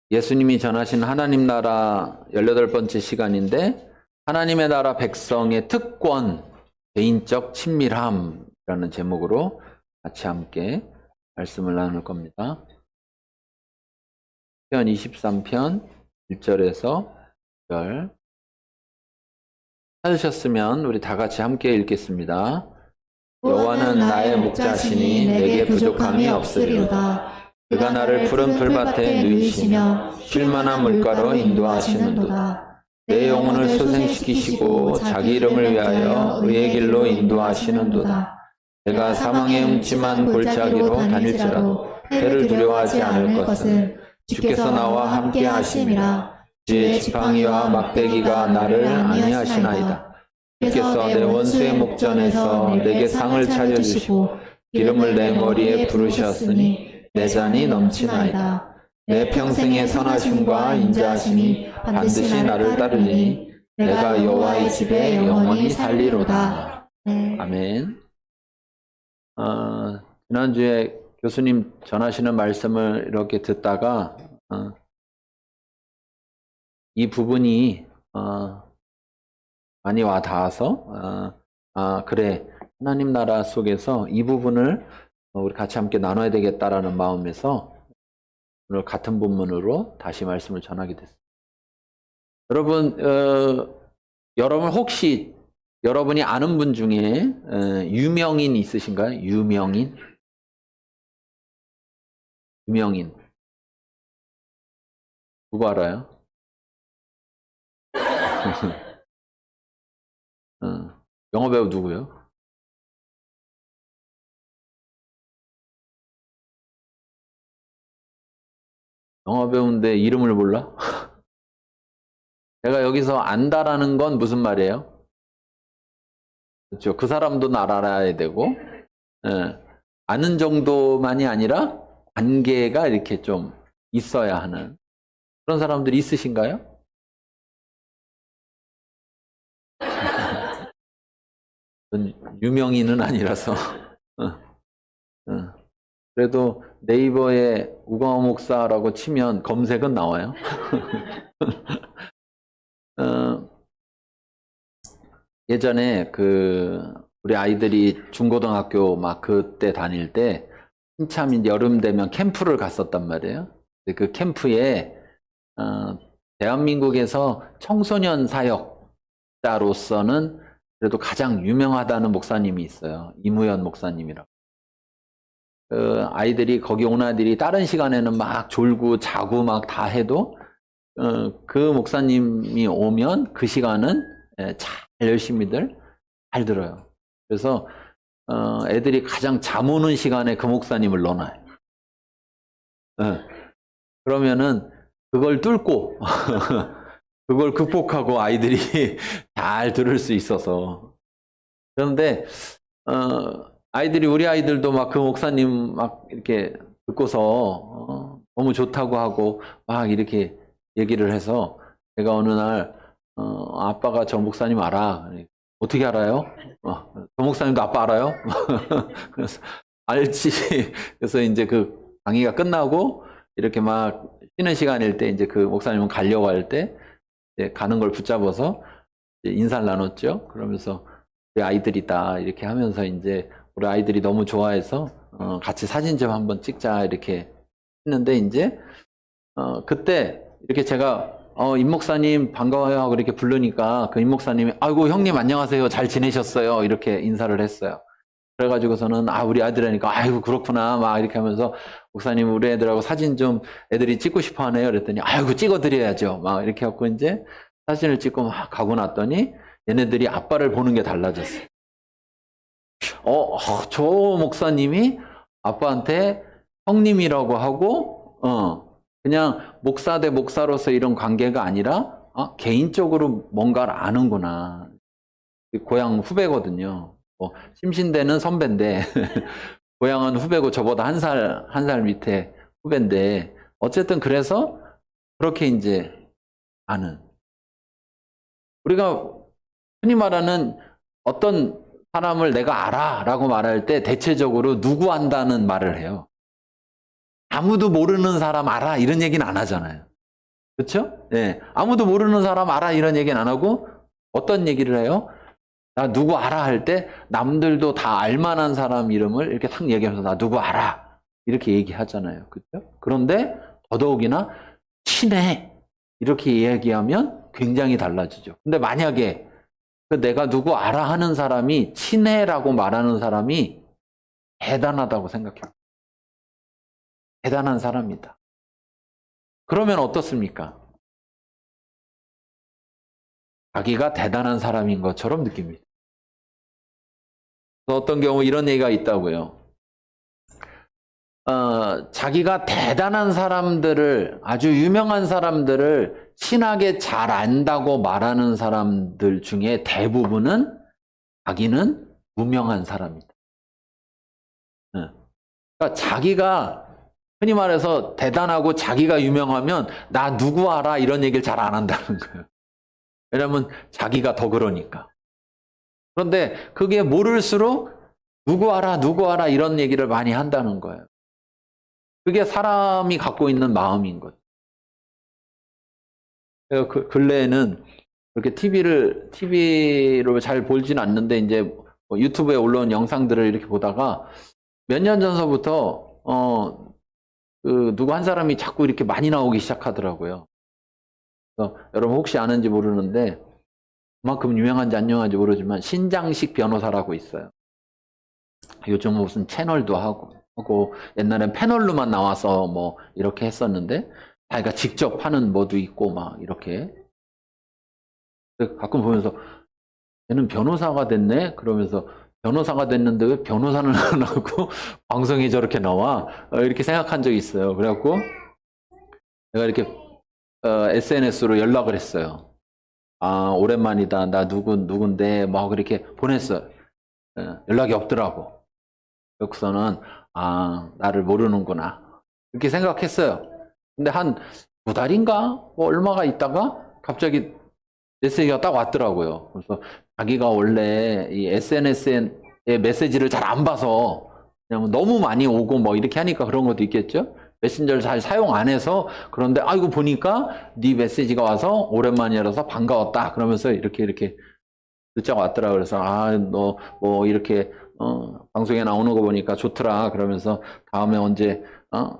예수님이 전하신 하나님 나라 18번째 시간인데, 하나님의 나라 백성의 특권, 개인적 친밀함이라는 제목으로 같이 함께 말씀을 나눌 겁니다. 시편 23편 1절에서 9절. 찾으셨으면 우리 다 같이 함께 읽겠습니다. 여호와는 나의 목자시니 내게 부족함이 없으리로다. 그가 나를 푸른 풀밭에 누이시며 쉴만한 물가로 인도하시는도다. 내 영혼을 소생시키시고 자기 이름을 위하여 의의 길로 인도하시는도다. 내가 사망의 음침한 골짜기로 다닐지라도 해를 두려워하지 않을 것은 주께서 나와 함께 하심이라. 주의 지팡이와 막대기가 나를 안위하시나이다. 주께서 내 원수의 목전에서 내게 상을 차려주시고 기름을 내 머리에 부으셨으니 내 잔이 넘치나이다. 내 평생의 선하심과 인자하심이 반드시 나를 따르니 내가 여호와의 집에 영원히 살리로다. 아멘. 지난주에 교수님 전하시는 말씀을 이렇게 듣다가 이 부분이 많이 와 닿아서 그래, 하나님 나라 속에서 이 부분을 우리 같이 함께 나눠야 되겠다라는 마음에서 오늘 같은 본문으로 다시 말씀을 전하게 됐습니다. 여러분 혹시 여러분이 아는 분 중에 유명인 있으신가요? 유명인? 누구 알아요? 영화배우 누구요? 영화배우인데 이름을 몰라? 제가 여기서 안다라는 건 무슨 말이에요? 그렇죠. 그 사람도 알아야 되고, 아는 정도만이 아니라 관계가 이렇게 좀 있어야 하는 그런 사람들이 있으신가요? 유명인은 아니라서. 그래도 네이버에 우광호 목사라고 치면 검색은 나와요. 예전에 우리 아이들이 중고등학교 막 그때 다닐 때 한참 여름 되면 캠프를 갔었단 말이에요. 그 캠프에 대한민국에서 청소년 사역자로서는 그래도 가장 유명하다는 목사님이 있어요. 이무현 목사님이라고. 아이들이 거기 온 아이들이 다른 시간에는 막 졸고 자고 막 다 해도 그 목사님이 오면 그 시간은 잘 열심히들 잘 들어요. 그래서 애들이 가장 잠 오는 시간에 그 목사님을 넣어놔요. 그러면은 그걸 뚫고 그걸 극복하고 아이들이 잘 들을 수 있어서. 그런데 우리 아이들도 막 그 목사님 막 이렇게 듣고서 너무 좋다고 하고 막 이렇게 얘기를 해서 제가 어느 날 아빠가 저 목사님 알아. 어떻게 알아요? 저 목사님도 아빠 알아요? 그래서 알지. 그래서 이제 그 강의가 끝나고 이렇게 막 쉬는 시간일 때 이제 그 목사님은 가려고 할 때 가는 걸 붙잡아서 이제 인사를 나눴죠. 그러면서 우리 아이들이다 이렇게 하면서 이제 우리 아이들이 너무 좋아해서 같이 사진 좀 한번 찍자 이렇게 했는데 이제 그때 이렇게 제가 임 목사님 반가워요 하고 이렇게 부르니까 그 임 목사님이 아이고 형님 안녕하세요 잘 지내셨어요 이렇게 인사를 했어요. 그래가지고서는 우리 아들이니까 아이고 그렇구나 막 이렇게 하면서 목사님 우리 애들하고 사진 좀 애들이 찍고 싶어 하네요 그랬더니 아이고 찍어드려야죠 막 이렇게 하고 이제 사진을 찍고 막 가고 났더니 얘네들이 아빠를 보는 게 달라졌어요. 저 목사님이 아빠한테 형님이라고 하고 그냥 목사 대 목사로서 이런 관계가 아니라 개인적으로 뭔가를 아는구나. 고향 후배거든요. 심신대는 선배인데 고향은 후배고 저보다 한 살 밑에 후배인데 어쨌든 그래서 그렇게 이제 아는. 우리가 흔히 말하는 어떤 사람을 내가 알아 라고 말할 때 대체적으로 누구 안다는 말을 해요. 아무도 모르는 사람 알아 이런 얘기는 안 하잖아요. 그렇죠? 예. 아무도 모르는 사람 알아 이런 얘기는 안 하고 어떤 얘기를 해요? 나 누구 알아 할 때 남들도 다 알만한 사람 이름을 이렇게 탁 얘기하면서 나 누구 알아 이렇게 얘기하잖아요. 그렇죠? 그런데 더더욱이나 친해 이렇게 얘기하면 굉장히 달라지죠. 근데 만약에 그 내가 누구 알아 하는 사람이 친해라고 말하는 사람이 대단하다고 생각해요. 대단한 사람이다. 그러면 어떻습니까? 자기가 대단한 사람인 것처럼 느낍니다. 어떤 경우 이런 얘기가 있다고요. 자기가 대단한 사람들을, 아주 유명한 사람들을 친하게 잘 안다고 말하는 사람들 중에 대부분은 자기는 무명한 사람이다. 그러니까 자기가 흔히 말해서 대단하고 자기가 유명하면 나 누구 알아 이런 얘기를 잘 안 한다는 거예요. 왜냐하면 자기가 더 그러니까. 그런데 그게 모를수록 누구 알아 이런 얘기를 많이 한다는 거예요. 그게 사람이 갖고 있는 마음인 거죠. 제가 근래에는 그렇게 TV로 잘 보진 않는데 이제 뭐 유튜브에 올라온 영상들을 이렇게 보다가 몇 년 전서부터 누구 한 사람이 자꾸 이렇게 많이 나오기 시작하더라고요. 여러분 혹시 아는지 모르는데 그만큼 유명한지 안 유명한지 모르지만 신장식 변호사라고 있어요. 요즘 무슨 채널도 하고 옛날엔 패널로만 나와서 뭐 이렇게 했었는데 자기가 직접 하는 뭐도 있고 막 이렇게 가끔 보면서 얘는 변호사가 됐네 그러면서 변호사가 됐는데 왜 변호사는 안 하고 방송에 저렇게 나와 이렇게 생각한 적이 있어요. 그래갖고 내가 이렇게 SNS로 연락을 했어요. 아 오랜만이다 나 누군데 막 그렇게 보냈어요. 연락이 없더라고. 여기서는 아 나를 모르는구나 이렇게 생각했어요. 근데 한 2달인가 뭐 얼마가 있다가 갑자기 메시지가 딱 왔더라고요. 그래서 자기가 원래 이 SNS의 메시지를 잘 안 봐서 그냥 너무 많이 오고 뭐 이렇게 하니까 그런 것도 있겠죠. 메신저를 잘 사용 안 해서 그런데 아이고 보니까 네 메시지가 와서 오랜만이라서 반가웠다 그러면서 이렇게 문자가 왔더라. 그래서 아 너 뭐 이렇게 방송에 나오는 거 보니까 좋더라. 그러면서 다음에 언제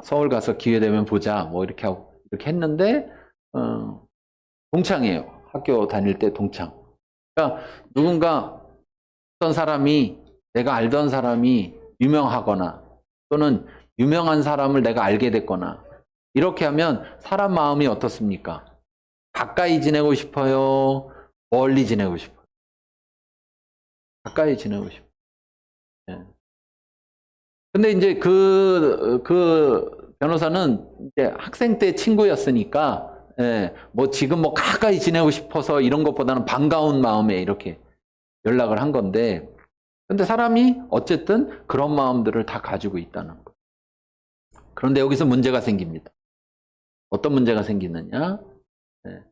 서울 가서 기회 되면 보자. 뭐 이렇게 하고 이렇게 했는데 동창이에요. 학교 다닐 때 동창. 그러니까 누군가 어떤 사람이 내가 알던 사람이 유명하거나 또는 유명한 사람을 내가 알게 됐거나 이렇게 하면 사람 마음이 어떻습니까? 가까이 지내고 싶어요? 멀리 지내고 싶어요? 가까이 지내고 싶어요. 예. 근데 이제 그 변호사는 이제 학생 때 친구였으니까, 예, 뭐 지금 뭐 가까이 지내고 싶어서 이런 것보다는 반가운 마음에 이렇게 연락을 한 건데, 근데 사람이 어쨌든 그런 마음들을 다 가지고 있다는 거예요. 그런데 여기서 문제가 생깁니다. 어떤 문제가 생기느냐? 예,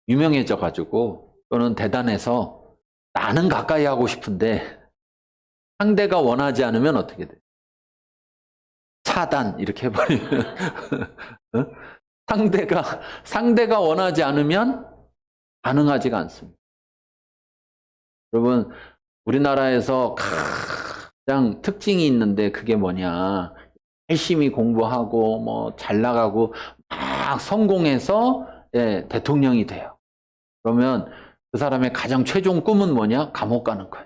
유명해져 가지고 또는 대단해서 나는 가까이 하고 싶은데 상대가 원하지 않으면 어떻게 돼? 차단 이렇게 해버리면 상대가 원하지 않으면 가능하지가 않습니다. 여러분 우리나라에서 가장 특징이 있는데 그게 뭐냐? 열심히 공부하고 뭐 잘 나가고 막 성공해서 예, 대통령이 돼요. 그러면 그 사람의 가장 최종 꿈은 뭐냐? 감옥 가는 거예요.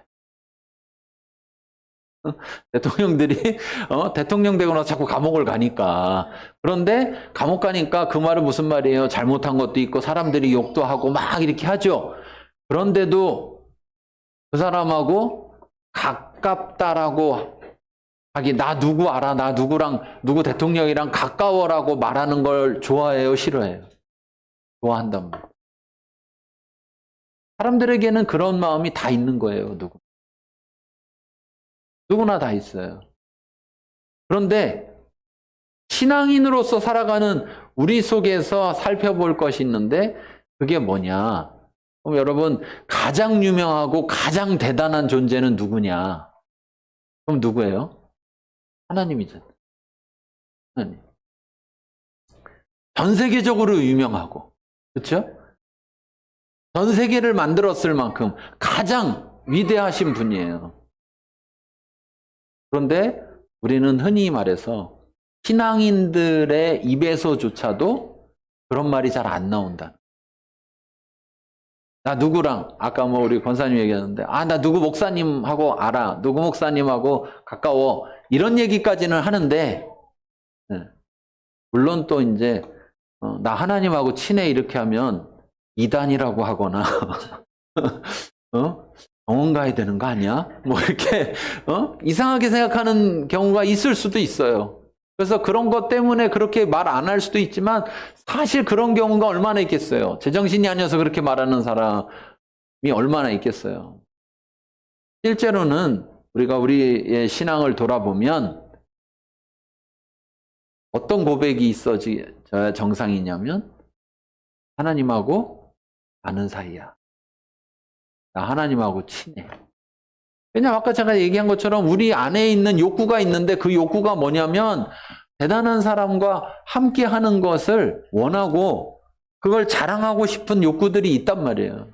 대통령들이 대통령 되고 나서 자꾸 감옥을 가니까. 그런데 감옥 가니까 그 말은 무슨 말이에요? 잘못한 것도 있고 사람들이 욕도 하고 막 이렇게 하죠. 그런데도 그 사람하고 가깝다라고 자기 나 누구 알아? 나 누구 대통령이랑 가까워라고 말하는 걸 좋아해요? 싫어해요? 좋아한단 말이에요. 사람들에게는 그런 마음이 다 있는 거예요. 누구나 다 있어요. 그런데 신앙인으로서 살아가는 우리 속에서 살펴볼 것이 있는데 그게 뭐냐? 그럼 여러분 가장 유명하고 가장 대단한 존재는 누구냐? 그럼 누구예요? 하나님이잖아요. 하나님. 전 세계적으로 유명하고 그렇죠? 전 세계를 만들었을 만큼 가장 위대하신 분이에요. 그런데 우리는 흔히 말해서 신앙인들의 입에서조차도 그런 말이 잘 안 나온다. 나 누구랑 아까 뭐 우리 권사님 얘기하는데 나 누구 목사님하고 알아. 누구 목사님하고 가까워. 이런 얘기까지는 하는데 물론 또 이제 나 하나님하고 친해 이렇게 하면 이단이라고 하거나 병원 가야 되는 거 아니야? 뭐 이렇게 이상하게 생각하는 경우가 있을 수도 있어요. 그래서 그런 것 때문에 그렇게 말 안 할 수도 있지만 사실 그런 경우가 얼마나 있겠어요. 제정신이 아니어서 그렇게 말하는 사람이 얼마나 있겠어요. 실제로는 우리가 우리의 신앙을 돌아보면 어떤 고백이 있어야 정상이냐면 하나님하고 아는 사이야. 나 하나님하고 친해. 왜냐면 아까 제가 얘기한 것처럼 우리 안에 있는 욕구가 있는데 그 욕구가 뭐냐면 대단한 사람과 함께 하는 것을 원하고 그걸 자랑하고 싶은 욕구들이 있단 말이에요.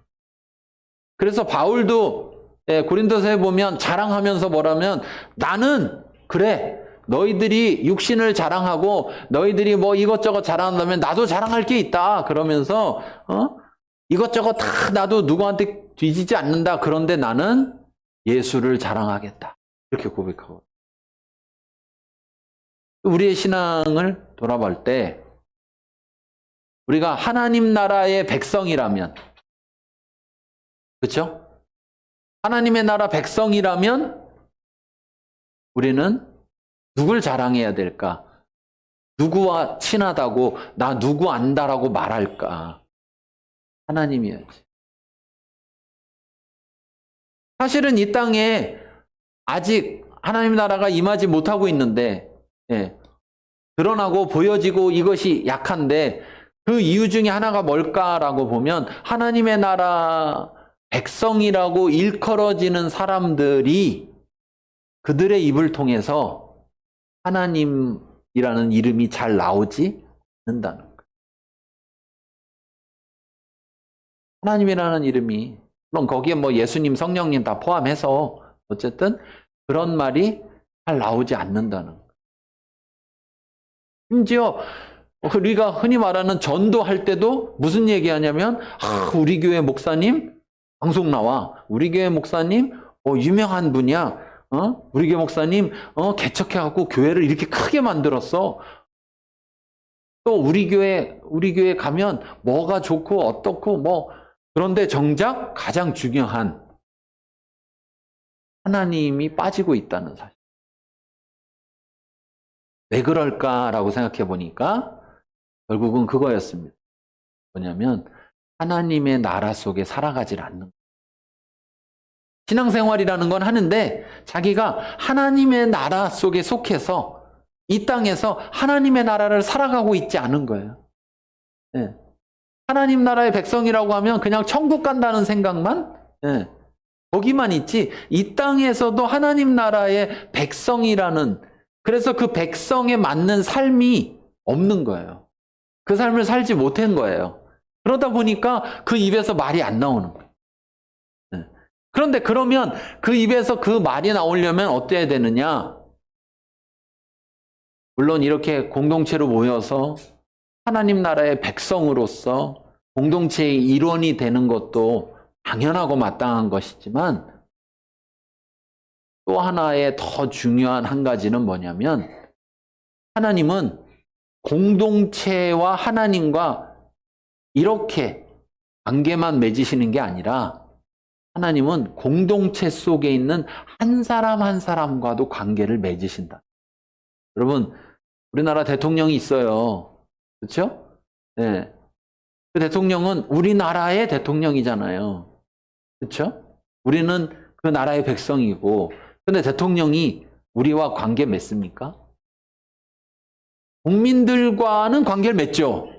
그래서 바울도 고린도서에 보면 자랑하면서 뭐라면 나는 그래 너희들이 육신을 자랑하고 너희들이 뭐 이것저것 자랑한다면 나도 자랑할 게 있다 그러면서 이것저것 다 나도 누구한테 뒤지지 않는다. 그런데 나는 예수를 자랑하겠다. 이렇게 고백하고. 우리의 신앙을 돌아볼 때 우리가 하나님 나라의 백성이라면 그렇죠? 하나님의 나라 백성이라면 우리는 누굴 자랑해야 될까? 누구와 친하다고 나 누구 안다라고 말할까? 하나님이야지. 사실은 이 땅에 아직 하나님 나라가 임하지 못하고 있는데 드러나고 보여지고 이것이 약한데 그 이유 중에 하나가 뭘까라고 보면 하나님의 나라 백성이라고 일컬어지는 사람들이 그들의 입을 통해서 하나님이라는 이름이 잘 나오지 않는다는 거예요. 하나님이라는 이름이 물론 거기에 뭐 예수님, 성령님 다 포함해서 어쨌든 그런 말이 잘 나오지 않는다는 거예요. 심지어 우리가 흔히 말하는 전도할 때도 무슨 얘기하냐면 우리 교회 목사님 방송 나와. 우리 교회 목사님 유명한 분이야. 우리 교회 목사님 개척해갖고 교회를 이렇게 크게 만들었어. 또 우리 교회 가면 뭐가 좋고 어떻고 뭐 그런데 정작 가장 중요한 하나님이 빠지고 있다는 사실. 왜 그럴까라고 생각해 보니까 결국은 그거였습니다. 뭐냐면 하나님의 나라 속에 살아가질 않는 거예요. 신앙생활이라는 건 하는데 자기가 하나님의 나라 속에 속해서 이 땅에서 하나님의 나라를 살아가고 있지 않은 거예요. 네. 하나님 나라의 백성이라고 하면 그냥 천국 간다는 생각만 거기만 있지 이 땅에서도 하나님 나라의 백성이라는 그래서 그 백성에 맞는 삶이 없는 거예요. 그 삶을 살지 못한 거예요. 그러다 보니까 그 입에서 말이 안 나오는 거예요. 그런데 그러면 그 입에서 그 말이 나오려면 어때야 되느냐? 물론 이렇게 공동체로 모여서 하나님 나라의 백성으로서 공동체의 일원이 되는 것도 당연하고 마땅한 것이지만 또 하나의 더 중요한 한 가지는 뭐냐면 하나님은 공동체와 하나님과 이렇게 관계만 맺으시는 게 아니라 하나님은 공동체 속에 있는 한 사람 한 사람과도 관계를 맺으신다. 여러분, 우리나라 대통령이 있어요. 그렇죠? 네. 그 대통령은 우리나라의 대통령이잖아요. 그렇죠? 우리는 그 나라의 백성이고 근데 대통령이 우리와 관계 맺습니까? 국민들과는 관계를 맺죠.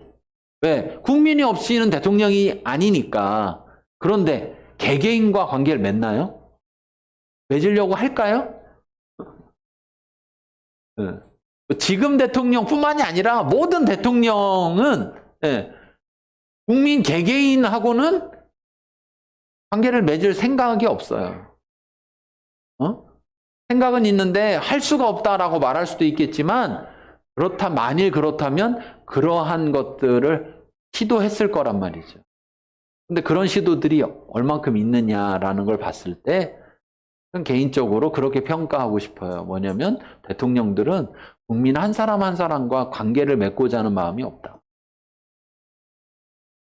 왜? 국민이 없이는 대통령이 아니니까. 그런데 개개인과 관계를 맺나요? 맺으려고 할까요? 지금 대통령뿐만이 아니라 모든 대통령은 국민 개개인하고는 관계를 맺을 생각이 없어요. 생각은 있는데 할 수가 없다라고 말할 수도 있겠지만 만일 그렇다면 그러한 것들을 시도했을 거란 말이죠. 근데 그런 시도들이 얼만큼 있느냐라는 걸 봤을 때 개인적으로 그렇게 평가하고 싶어요. 뭐냐면 대통령들은 국민 한 사람 한 사람과 관계를 맺고자 하는 마음이 없다.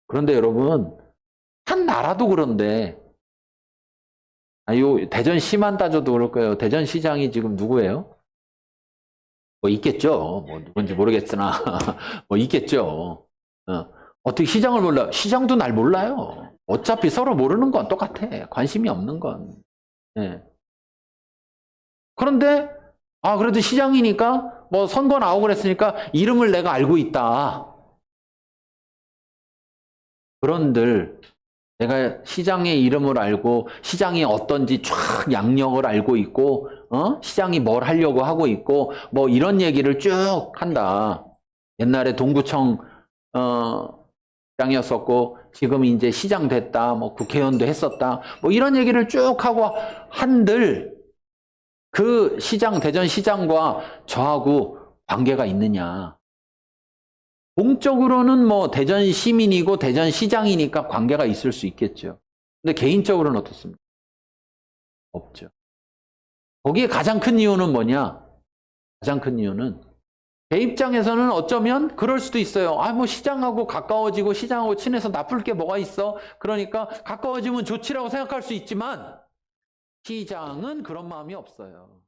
그런데 여러분, 한 나라도 그런데 대전시만 따져도 그럴 거예요. 대전시장이 지금 누구예요? 뭐 있겠죠. 뭐 누군지 모르겠으나 뭐 있겠죠. 어떻게 시장을 몰라? 시장도 날 몰라요. 어차피 서로 모르는 건 똑같아. 관심이 없는 건. 예. 그런데 그래도 시장이니까 뭐 선거 나오고 그랬으니까 이름을 내가 알고 있다. 그런들 내가 시장의 이름을 알고 시장이 어떤지 쫙 양력을 알고 있고 시장이 뭘 하려고 하고 있고 뭐 이런 얘기를 쭉 한다. 옛날에 동구청 시장이었었고 지금 이제 시장 됐다. 뭐 국회의원도 했었다. 뭐 이런 얘기를 쭉 하고 한들 그 대전시장과 저하고 관계가 있느냐. 공적으로는 뭐 대전 시민이고 대전 시장이니까 관계가 있을 수 있겠죠. 근데 개인적으로는 어떻습니까? 없죠. 거기에 가장 큰 이유는 뭐냐? 가장 큰 이유는 제 입장에서는 어쩌면 그럴 수도 있어요. 뭐 시장하고 가까워지고 시장하고 친해서 나쁠 게 뭐가 있어? 그러니까 가까워지면 좋지라고 생각할 수 있지만 시장은 그런 마음이 없어요.